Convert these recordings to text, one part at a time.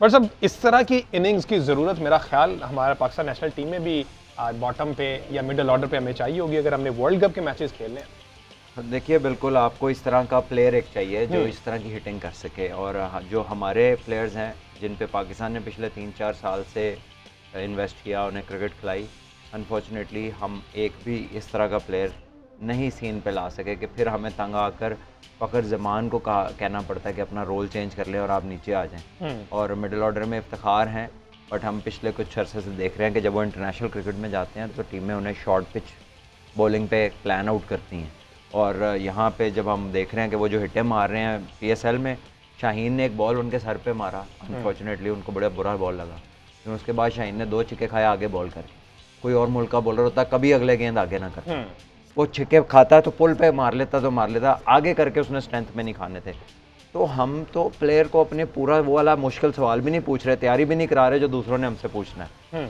But सब इस तरह की इनिंग्स की ज़रूरत मेरा ख्याल हमारा पाकिस्तान नेशनल टीम में भी बॉटम पे या मिडिल ऑर्डर पे हमें चाहिए होगी अगर हमने वर्ल्ड कप के मैचेस खेलने हैं। देखिए बिल्कुल आपको इस तरह का प्लेयर एक चाहिए जो हम्म। इस तरह की हिटिंग कर सके और जो हमारे प्लेयर्स हैं जिन पे पाकिस्तान ने पिछले 3-4 साल से इन्वेस्ट किया उन्हें क्रिकेट खिलाई, अनफॉर्चुनेटली हम एक भी इस तरह का प्लेयर नहीं सीन पे ला सके कि फिर हमें तंग आकर फ़खर ज़मान को कहना पड़ता है कि अपना रोल चेंज कर लें और आप नीचे आ जाएं। और मिडिल ऑर्डर में इफ्तिखार हैं, बट हम पिछले कुछ अरसे से देख रहे हैं कि जब वो इंटरनेशनल क्रिकेट में जाते हैं तो टीमें उन्हें शॉर्ट पिच बॉलिंग पे प्लान आउट करती हैं। और यहाँ पे जब हम देख रहे हैं कि वो जो हिटें मार रहे हैं पीएसएल में, शाहीन ने एक बॉल उनके सर पे मारा, अनफॉर्चुनेटली उनको बड़ा बुरा बॉल लगा, फिर उसके बाद शाहीन ने 2 छिक्के खाए आगे बॉल करके। कोई और मुल्क का बॉलर होता कभी अगले गेंद आगे ना करता, वो छिक्के खाता तो पुल पे मार लेता तो मार लेता, आगे करके उसने स्ट्रेंथ में नहीं खाने थे। तो हम तो प्लेयर को अपने पूरा वो वाला मुश्किल सवाल भी नहीं पूछ रहे, तैयारी भी नहीं करा रहे जो दूसरों ने हमसे पूछना है।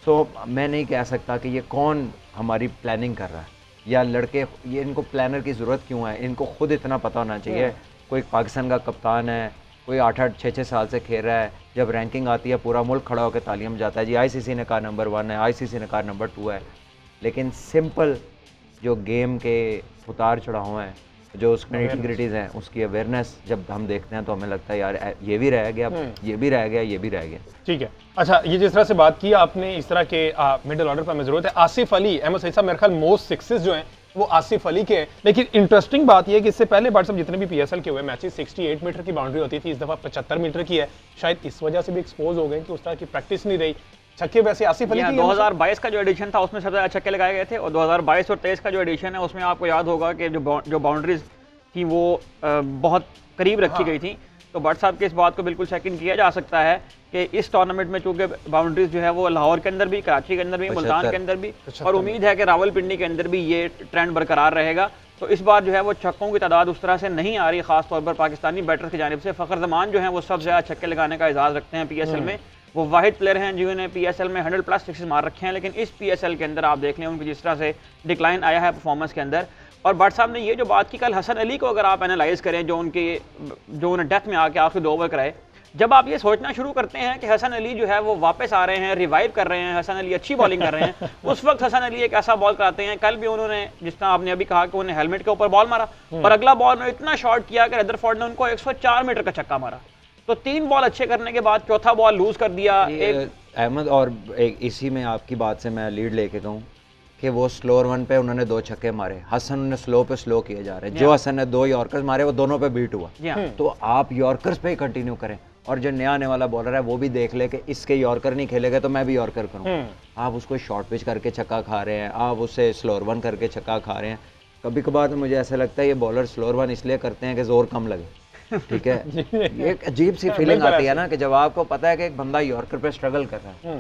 तो मैं नहीं कह सकता कि ये कौन हमारी प्लानिंग कर रहा है या लड़के, ये इनको प्लानर की ज़रूरत क्यों है, इनको खुद इतना पता होना चाहिए। कोई पाकिस्तान का कप्तान है, कोई 8-8, 6-6 साल से खेल रहा है, जब रैंकिंग आती है पूरा मुल्क खड़ा होकर तालियां जाता है जी आईसीसी ने कहा नंबर 1 है, आईसीसी ने कहा नंबर 2 है। लेकिन सिंपल जो गेम के उतार चढ़ाव हैं, जो उसमें इंटीग्रिटीज़ हैं, उसकी अवेयरनेस जब हम देखते हैं तो हमें लगता है यार ये भी रह गया, ये भी रह गया, ये भी रह गया। ठीक है, अच्छा ये जिस तरह से बात की आपने इस तरह के मिडिल ऑर्डर पर हमें ज़रूरत है। आसिफ अली, अहमद सईद साहब, मेरे ख्याल मोस्ट सिक्सेस जो हैं वो आसिफ अली के हैं। लेकिन इंटरेस्टिंग बात यह है कि इससे पहले बार सब जितने भी पीएसएल के हुए मैचेस 68 मीटर की बाउंड्री होती थी, इस दफ़ा 75 मीटर की है। शायद इस वजह से भी एक्सपोज हो गए कि उस तरह की प्रैक्टिस नहीं रही। छक्के वैसे आसिफ अली की 2022 का जो एडिशन था उसमें सबसे ज़्यादा छक्के लगाए गए थे, और 2022 और 23 का जो एडिशन है उसमें आपको याद होगा कि जो बाउंड्रीज थी वो बहुत करीब रखी गई थी। तो भट्ट साहब के इस बात को बिल्कुल सेकंड किया जा सकता है कि इस टूर्नामेंट में चूंकि बाउंड्रीज जो है वो लाहौर के अंदर भी, कराची के अंदर भी, मुल्तान के अंदर भी, और उम्मीद है कि रावलपिंडी के अंदर भी ये ट्रेंड बरकरार रहेगा। तो इस बार जो है वो छक्कों की तादाद उस तरह से नहीं आ रही, खासतौर पर पाकिस्तानी बैटर्स की जानिब से। फ़खर ज़मान जो है वो सबसे ज़्यादा छक्के लगाने का एजाज़ रखते हैं पीएसएल में। वो वाहिद प्लेयर हैं जिन्होंने पीएसएल में 100+ सिक्सेस मार रखे हैं, लेकिन इस पीएसएल के अंदर आप देख लें उनकी जिस तरह से डिक्लाइन आया है परफॉर्मेंस के अंदर। और भट्ट साहब ने ये जो बात की कल हसन अली को अगर आप एनालाइज करें, जो उन्हें डेथ में आके आखिरी 2 ओवर कराए, जब आप ये सोचना शुरू करते हैं कि हसन अली जो है वो वापस आ रहे हैं, रिवाइव कर रहे हैं, हसन अली अच्छी बॉलिंग कर रहे हैं, उस वक्त हसन अली एक ऐसा बॉल कराते हैं। कल भी उन्होंने, जिस तरह आपने अभी कहा कि उन्हें हेलमेट के ऊपर बॉल मारा और अगला बॉल में इतना शॉर्ट किया कि रदरफोर्ड ने उनको 104 मीटर का छक्का मारा। तो 3 बॉल अच्छे करने के बाद चौथा बॉल लूज कर दिया। अहमद, और इसी में आपकी बात से मैं लीड लेके कहूँ कि वो स्लोअर 1 पे उन्होंने 2 छक्के मारे, हसन ने स्लो पे स्लो किए जा रहे हैं। जो हसन ने 2 यॉर्कर्स मारे वो दोनों पे बीट हुआ। तो आप यॉर्कर्स पे ही कंटिन्यू करें, और जो नया आने वाला बॉलर है वो भी देख ले कि इसके यॉर्कर नहीं खेलेगा तो मैं भी यॉर्कर करूँ। आप उसको शॉर्ट पिच करके छक्का खा रहे हैं, आप उससे स्लोअर 1 करके छक्का खा रहे हैं। कभी कभार तो मुझे ऐसा लगता है ये बॉलर स्लोअर 1 इसलिए करते हैं कि जोर कम लगे। ठीक है, ये एक अजीब सी फीलिंग आती है ना कि जब आपको पता है कि एक बंदा यॉर्कर पे स्ट्रगल कर रहा है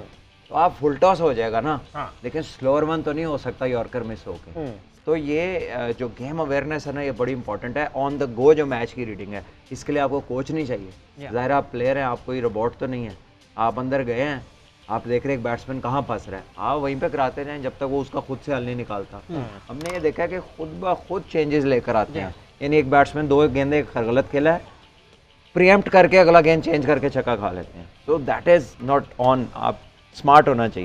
तो आप फुल टॉस हो जाएगा ना, लेकिन स्लोअर 1 तो नहीं हो सकता यॉर्कर मिस होके। तो ये जो गेम अवेयरनेस है ना, ये बड़ी इंपॉर्टेंट है। ऑन द गो जो मैच की रीडिंग है, इसके लिए आपको कोच नहीं चाहिए। ज़ाहिर आप प्लेयर हैं, आप कोई रोबोट तो नहीं है। आप अंदर गए हैं, आप देख रहे हैं एक बैट्समैन कहाँ फंस रहा है, आप वहीं पे कराते रहें जब तक वो उसका खुद से हल नहीं निकालता। हमने ये देखा कि खुद ब खुद चेंजेस लेकर आते हैं। यानी एक बैट्समैन 2 गेंदे गलत खेला है, प्रीएम्प्ट करके अगला गेंद चेंज करके छक्का खा लेते हैं। तो दैट इज़ नॉट ऑन। आप स्मार्ट होना चाहिए।